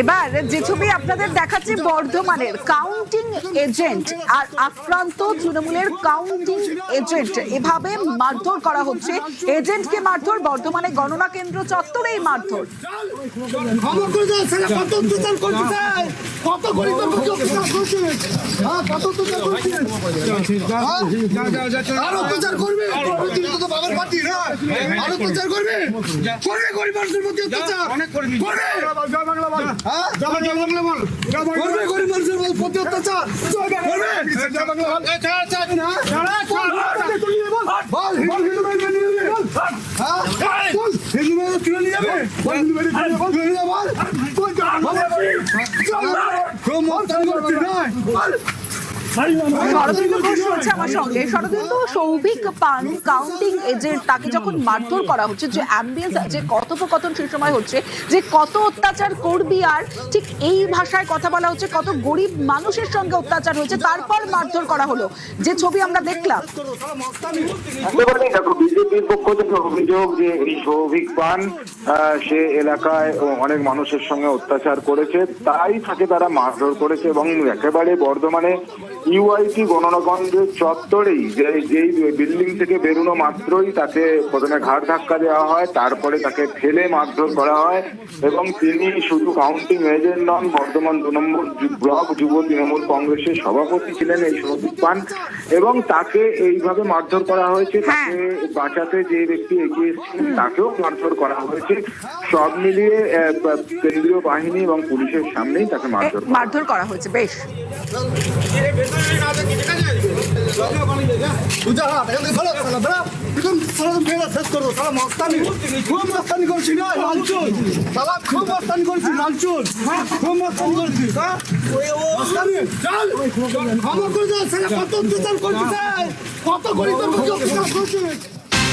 এবার যে ছবি আপনাদের দেখাচ্ছি বর্ধমানের কাউন্টিং এজেন্ট আর আক্রান্ত তৃণমূলের কাউন্টিং এজেন্ট, এভাবে মারধর করা হচ্ছে। এজেন্টকে মারধর, বর্ধমানে গণনা কেন্দ্র চত্বরে এই মারধর। শরদিন্দু ঘোষ রয়েছে আমার সঙ্গে। শরদিন্দু, সৌভিক পান কাউন্টিং এজেন্ট, তাকে যখন মারধর করা হচ্ছে, যে অ্যাম্বিয়েন্স, যে কথোপকথন সেই সময় হচ্ছে যে কত অত্যাচার করবি, আর ঠিক এই ভাষায় কথা বলা হচ্ছে, কত গরিব মানুষের সঙ্গে অত্যাচার হয়েছে, তারপর মারধর করা হলো, যে ছবি আমরা দেখলাম। দেখো, বিজেপির পক্ষ থেকে অভিযোগ যে এই সৌভিক পান সে এলাকায় অনেক মানুষের সঙ্গে অত্যাচার করেছে, তাই তাকে তারা মারধর করেছে। এবং একেবারে বর্ধমানে ইউআইটি গণনাকেন্দ্রের চত্বরেই যেই বিল্ডিং থেকে বেরোনো মাত্রই তাকে প্রথমে ঘাড় ধাক্কা দেওয়া হয়, তারপরে তাকে ফেলে মারধর করা হয়। এবং তিনি শুধু কাউন্টিং এজেন্ট নন, বর্ধমান 2 নম্বর ব্লক যুব তৃণমূল কংগ্রেসের সভাপতি ছিলেন এই সৌভিক পান। এবং তাকে এইভাবে মারধর করা হয়েছে, তাকে বাঁচাতে যে ব্যক্তি এগিয়ে এসেছিলেন তাকেও মারধর করা হয়েছে। সব মিলিয়ে কেন্দ্রীয় বাহিনী এবং পুলিশের সামনেই তাকে মারধর করা হয়েছে। বেশ, কত